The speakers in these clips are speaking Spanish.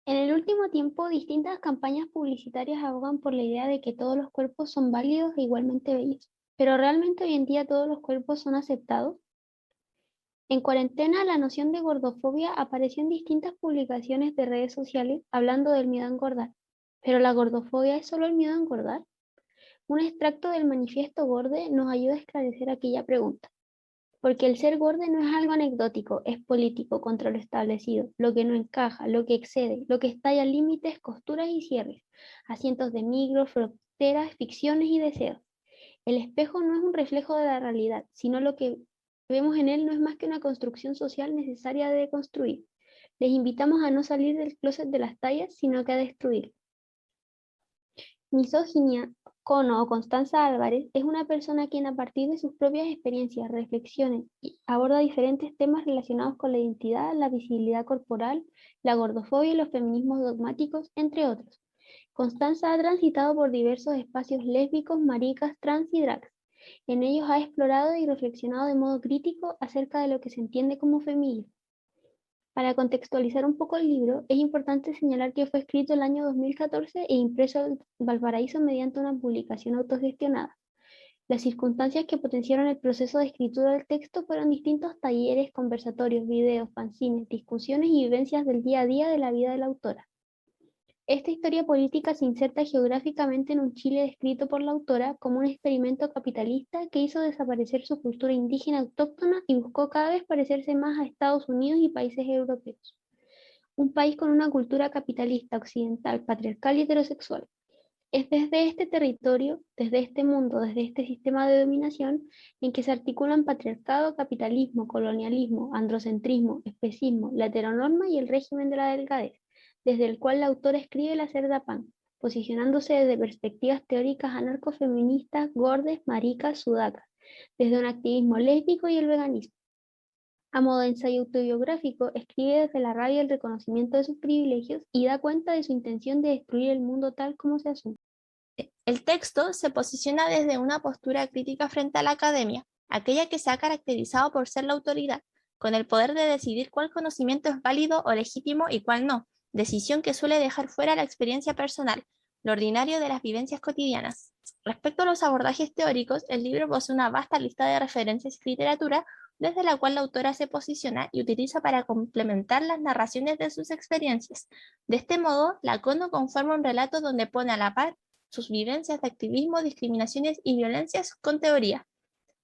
En el último tiempo, distintas campañas publicitarias abogan por la idea de que todos los cuerpos son válidos e igualmente bellos. Pero ¿realmente hoy en día todos los cuerpos son aceptados? En cuarentena, la noción de gordofobia apareció en distintas publicaciones de redes sociales hablando del miedo a engordar. ¿Pero la gordofobia es solo el miedo a engordar? Un extracto del manifiesto Gorde nos ayuda a esclarecer aquella pregunta. Porque el ser gordo no es algo anecdótico, es político contra lo establecido, lo que no encaja, lo que excede, lo que estalla límites, costuras y cierres, asientos de micros, fronteras, ficciones y deseos. El espejo no es un reflejo de la realidad, sino lo que vemos en él no es más que una construcción social necesaria de construir. Les invitamos a no salir del closet de las tallas, sino que a destruir. Misoginia, Cono o Constanza Álvarez es una persona quien a partir de sus propias experiencias, reflexiones, aborda diferentes temas relacionados con la identidad, la visibilidad corporal, la gordofobia y los feminismos dogmáticos, entre otros. Constanza ha transitado por diversos espacios lésbicos, maricas, trans y drags. En ellos ha explorado y reflexionado de modo crítico acerca de lo que se entiende como feminismo. Para contextualizar un poco el libro, es importante señalar que fue escrito el año 2014 e impreso en Valparaíso mediante una publicación autogestionada. Las circunstancias que potenciaron el proceso de escritura del texto fueron distintos talleres, conversatorios, videos, fanzines, discusiones y vivencias del día a día de la vida de la autora. Esta historia política se inserta geográficamente en un Chile descrito por la autora como un experimento capitalista que hizo desaparecer su cultura indígena autóctona y buscó cada vez parecerse más a Estados Unidos y países europeos. Un país con una cultura capitalista, occidental, patriarcal y heterosexual. Es desde este territorio, desde este mundo, desde este sistema de dominación, en que se articulan patriarcado, capitalismo, colonialismo, androcentrismo, especismo, la heteronorma y el régimen de la delgadez, desde el cual la autora escribe La Cerda Pan, posicionándose desde perspectivas teóricas anarcofeministas, gordes, maricas, sudacas, desde un activismo lésbico y el veganismo. A modo de ensayo autobiográfico, escribe desde la rabia el reconocimiento de sus privilegios y da cuenta de su intención de destruir el mundo tal como se asume. El texto se posiciona desde una postura crítica frente a la academia, aquella que se ha caracterizado por ser la autoridad, con el poder de decidir cuál conocimiento es válido o legítimo y cuál no, decisión que suele dejar fuera la experiencia personal, lo ordinario de las vivencias cotidianas. Respecto a los abordajes teóricos, el libro posee una vasta lista de referencias y literatura desde la cual la autora se posiciona y utiliza para complementar las narraciones de sus experiencias. De este modo, la Cono conforma un relato donde pone a la par sus vivencias de activismo, discriminaciones y violencias con teoría.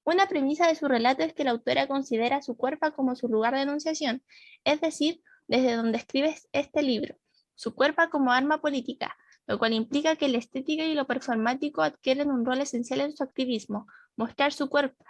Una premisa de su relato es que la autora considera su cuerpo como su lugar de enunciación, es decir, desde donde escribe este libro, su cuerpo como arma política, lo cual implica que la estética y lo performático adquieren un rol esencial en su activismo, mostrar su cuerpo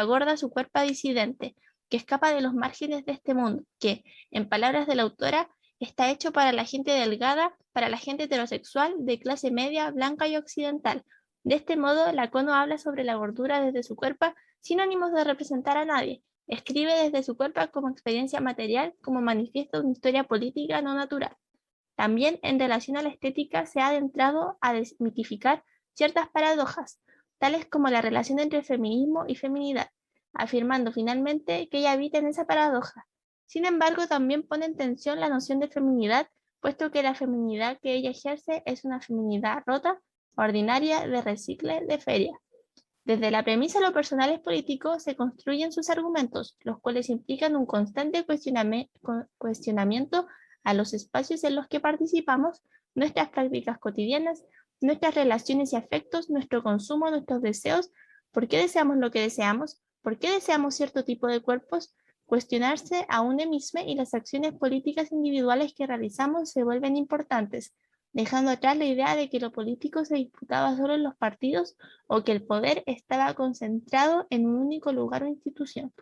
gorda, su cuerpo disidente, que escapa de los márgenes de este mundo, que, en palabras de la autora, está hecho para la gente delgada, para la gente heterosexual, de clase media, blanca y occidental. De este modo, Lacono habla sobre la gordura desde su cuerpo sin ánimos de representar a nadie. Escribe desde su cuerpo como experiencia material, como manifiesto de una historia política no natural. También en relación a la estética se ha adentrado a desmitificar ciertas paradojas, tales como la relación entre feminismo y feminidad, afirmando finalmente que ella habita en esa paradoja. Sin embargo, también pone en tensión la noción de feminidad, puesto que la feminidad que ella ejerce es una feminidad rota, ordinaria, de recicle, de feria. Desde la premisa lo personal es político se construyen sus argumentos, los cuales implican un constante cuestionamiento a los espacios en los que participamos, nuestras prácticas cotidianas, nuestras relaciones y afectos, nuestro consumo, nuestros deseos, por qué deseamos lo que deseamos, por qué deseamos cierto tipo de cuerpos, cuestionarse a uno mismo y las acciones políticas individuales que realizamos se vuelven importantes, dejando atrás la idea de que lo político se disputaba solo en los partidos o que el poder estaba concentrado en un único lugar o institución.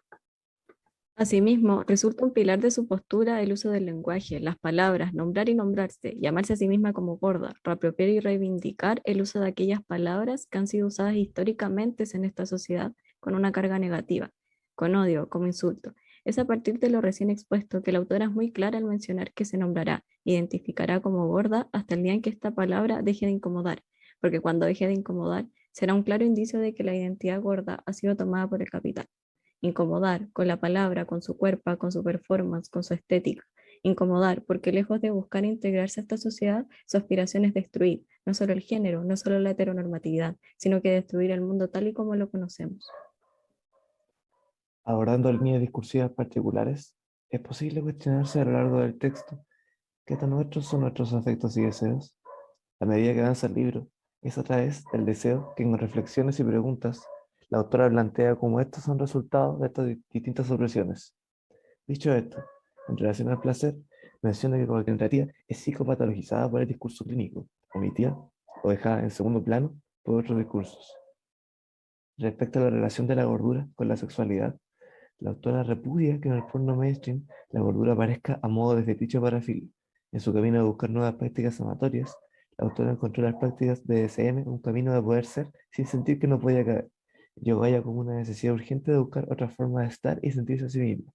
Asimismo, resulta un pilar de su postura el uso del lenguaje, las palabras, nombrar y nombrarse, llamarse a sí misma como gorda, reapropiar y reivindicar el uso de aquellas palabras que han sido usadas históricamente en esta sociedad con una carga negativa, con odio, como insulto. Es a partir de lo recién expuesto que la autora es muy clara al mencionar que se nombrará, identificará como gorda hasta el día en que esta palabra deje de incomodar, porque cuando deje de incomodar será un claro indicio de que la identidad gorda ha sido tomada por el capital. Incomodar con la palabra, con su cuerpo, con su performance, con su estética. incomodar, porque lejos de buscar integrarse a esta sociedad, su aspiración es destruir, no solo el género, no solo la heteronormatividad, sino que destruir el mundo tal y como lo conocemos. Abordando líneas discursivas particulares, es posible cuestionarse a lo largo del texto qué tan nuestros son nuestros afectos y deseos. A medida que avanza el libro, es a través del deseo que en reflexiones y preguntas la autora plantea cómo estos son resultados de estas distintas opresiones. Dicho esto, en relación al placer, menciona que cualquier tentativa es psicopatologizada por el discurso clínico, omitida o dejada en segundo plano por otros discursos. Respecto a la relación de la gordura con la sexualidad, la autora repudia que en el porno mainstream la gordura aparezca a modo de fetiche parafilia. En su camino de buscar nuevas prácticas amatorias, la autora encontró las prácticas de DSM un camino de poder ser sin sentir que no podía caer. Llegó a ella como una necesidad urgente de buscar otra forma de estar y sentirse a sí misma.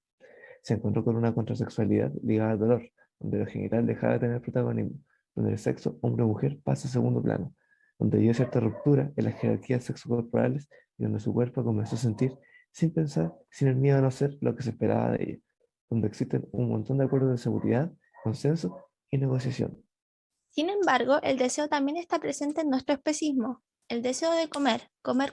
Se encontró con una contrasexualidad ligada al dolor, donde lo genital dejaba de tener protagonismo, donde el sexo hombre-mujer pasa a segundo plano, donde dio cierta ruptura en las jerarquías sexocorporales y donde su cuerpo comenzó a sentir sin pensar, sin el miedo a no ser lo que se esperaba de ella, donde existen un montón de acuerdos de seguridad, consenso y negociación. Sin embargo, el deseo también está presente en nuestro especismo. El deseo de comer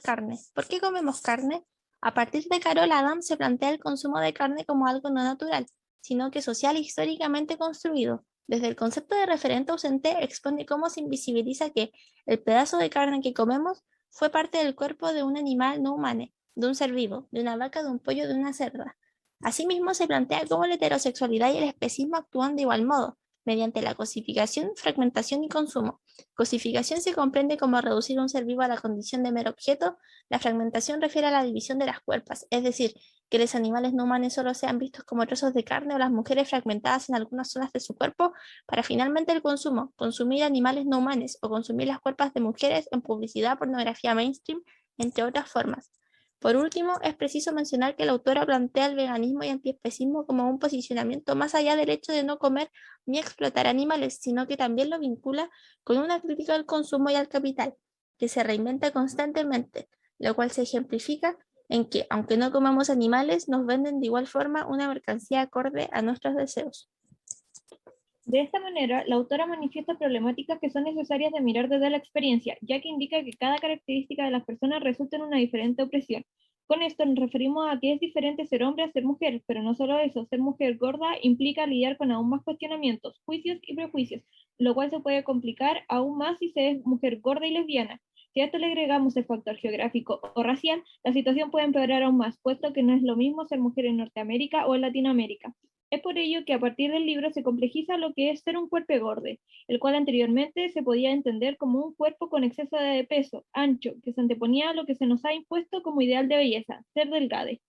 carne. ¿Por qué comemos carne? A partir de Carol Adams se plantea el consumo de carne como algo no natural, sino que social e históricamente construido. Desde el concepto de referente ausente expone cómo se invisibiliza que el pedazo de carne que comemos fue parte del cuerpo de un animal no humano, de un ser vivo, de una vaca, de un pollo, de una cerda. Asimismo, se plantea cómo la heterosexualidad y el especismo actúan de igual modo mediante la cosificación, fragmentación y consumo. Cosificación se comprende como reducir un ser vivo a la condición de mero objeto. La fragmentación refiere a la división de las cuerpas, es decir, que los animales no humanos solo sean vistos como trozos de carne o las mujeres fragmentadas en algunas zonas de su cuerpo, para finalmente el consumo, consumir animales no humanos o consumir las cuerpos de mujeres en publicidad, pornografía mainstream, entre otras formas. Por último, es preciso mencionar que la autora plantea el veganismo y antiespecismo como un posicionamiento más allá del hecho de no comer ni explotar animales, sino que también lo vincula con una crítica al consumo y al capital, que se reinventa constantemente, lo cual se ejemplifica en que, aunque no comamos animales, nos venden de igual forma una mercancía acorde a nuestros deseos. De esta manera, la autora manifiesta problemáticas que son necesarias de mirar desde la experiencia, ya que indica que cada característica de las personas resulta en una diferente opresión. Con esto nos referimos a que es diferente ser hombre a ser mujer, pero no solo eso, ser mujer gorda implica lidiar con aún más cuestionamientos, juicios y prejuicios, lo cual se puede complicar aún más si se es mujer gorda y lesbiana. Si a esto le agregamos el factor geográfico o racial, la situación puede empeorar aún más, puesto que no es lo mismo ser mujer en Norteamérica o en Latinoamérica. Es por ello que a partir del libro se complejiza lo que es ser un cuerpo gordo, el cual anteriormente se podía entender como un cuerpo con exceso de peso, ancho, que se anteponía a lo que se nos ha impuesto como ideal de belleza, ser delgade.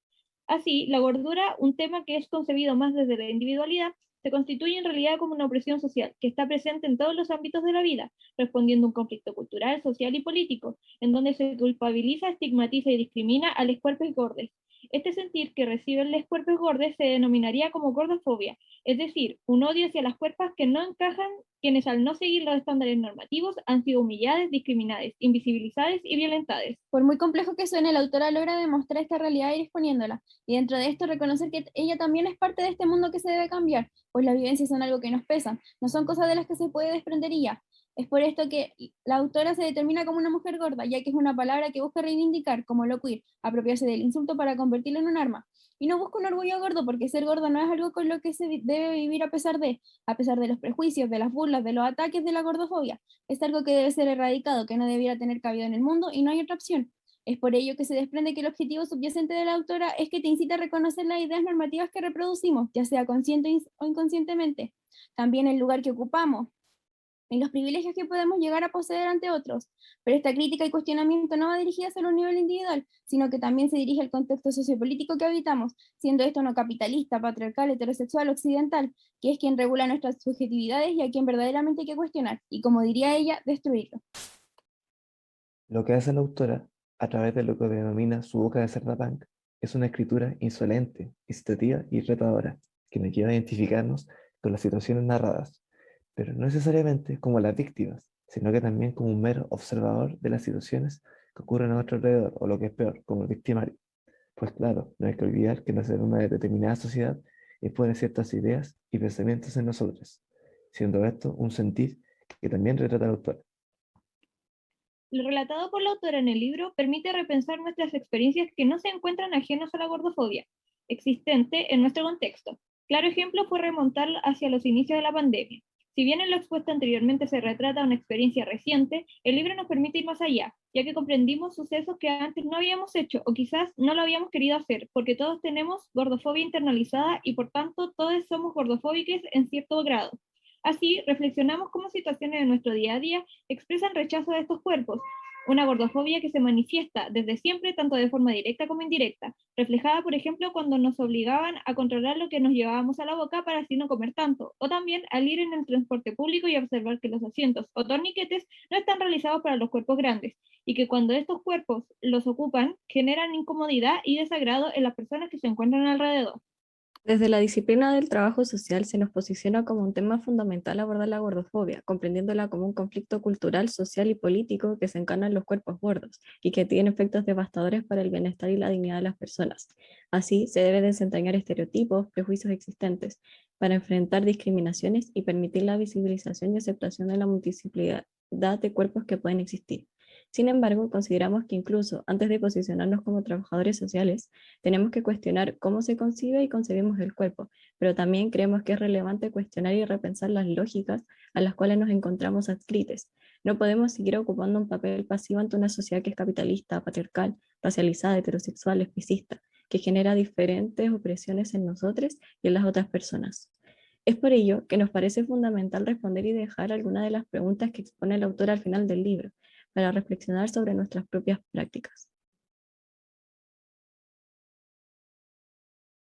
Así, la gordura, un tema que es concebido más desde la individualidad, se constituye en realidad como una opresión social que está presente en todos los ámbitos de la vida, respondiendo a un conflicto cultural, social y político, en donde se culpabiliza, estigmatiza y discrimina a los cuerpos gordos. Este sentir que reciben los cuerpos gordos se denominaría como gordofobia, es decir, un odio hacia las cuerpas que no encajan, quienes al no seguir los estándares normativos han sido humilladas, discriminadas, invisibilizadas y violentadas. Por muy complejo que suene, la autora logra demostrar esta realidad ir exponiéndola, y dentro de esto reconocer que ella también es parte de este mundo que se debe cambiar, pues las vivencias son algo que nos pesan, no son cosas de las que se puede desprender y ya. Es por esto que la autora se determina como una mujer gorda, ya que es una palabra que busca reivindicar como lo queer, apropiarse del insulto para convertirlo en un arma. Y no busca un orgullo gordo, porque ser gordo no es algo con lo que se debe vivir a pesar de los prejuicios, de las burlas, de los ataques de la gordofobia. Es algo que debe ser erradicado, que no debiera tener cabida en el mundo y no hay otra opción. Es por ello que se desprende que el objetivo subyacente de la autora es que te incita a reconocer las ideas normativas que reproducimos, ya sea consciente o inconscientemente. También el lugar que ocupamos y los privilegios que podemos llegar a poseer ante otros. Pero esta crítica y cuestionamiento no va dirigida solo a un nivel individual, sino que también se dirige al contexto sociopolítico que habitamos, siendo esto no capitalista, patriarcal, heterosexual, occidental, que es quien regula nuestras subjetividades y a quien verdaderamente hay que cuestionar, y como diría ella, destruirlo. Lo que hace la autora, a través de lo que denomina su boca de Cerda-Punk, es una escritura insolente, incitativa y retadora, que nos lleva a identificarnos con las situaciones narradas, pero no necesariamente como las víctimas, sino que también como un mero observador de las situaciones que ocurren a nuestro alrededor, o lo que es peor, como el victimario. Pues claro, no hay que olvidar que nacer en una determinada sociedad expone ciertas ideas y pensamientos en nosotros, siendo esto un sentir que también retrata la autora. Lo relatado por la autora en el libro permite repensar nuestras experiencias que no se encuentran ajenas a la gordofobia, existente en nuestro contexto. Claro ejemplo fue remontar hacia los inicios de la pandemia. Si bien en lo expuesto anteriormente se retrata una experiencia reciente, el libro nos permite ir más allá, ya que comprendimos sucesos que antes no habíamos hecho o quizás no lo habíamos querido hacer, porque todos tenemos gordofobia internalizada y por tanto todos somos gordofóbicos en cierto grado. Así, reflexionamos cómo situaciones de nuestro día a día expresan rechazo de estos cuerpos, una gordofobia que se manifiesta desde siempre tanto de forma directa como indirecta, reflejada por ejemplo cuando nos obligaban a controlar lo que nos llevábamos a la boca para así no comer tanto, o también al ir en el transporte público y observar que los asientos o torniquetes no están realizados para los cuerpos grandes, y que cuando estos cuerpos los ocupan generan incomodidad y desagrado en las personas que se encuentran alrededor. Desde la disciplina del trabajo social se nos posiciona como un tema fundamental abordar la gordofobia, comprendiéndola como un conflicto cultural, social y político que se encarna en los cuerpos gordos y que tiene efectos devastadores para el bienestar y la dignidad de las personas. Así, se debe desentrañar estereotipos, prejuicios existentes, para enfrentar discriminaciones y permitir la visibilización y aceptación de la multiplicidad de cuerpos que pueden existir. Sin embargo, consideramos que incluso antes de posicionarnos como trabajadores sociales, tenemos que cuestionar cómo se concibe y concebimos el cuerpo, pero también creemos que es relevante cuestionar y repensar las lógicas a las cuales nos encontramos adscritos. No podemos seguir ocupando un papel pasivo ante una sociedad que es capitalista, patriarcal, racializada, heterosexual, especista, que genera diferentes opresiones en nosotros y en las otras personas. Es por ello que nos parece fundamental responder y dejar algunas de las preguntas que expone el autor al final del libro, para reflexionar sobre nuestras propias prácticas.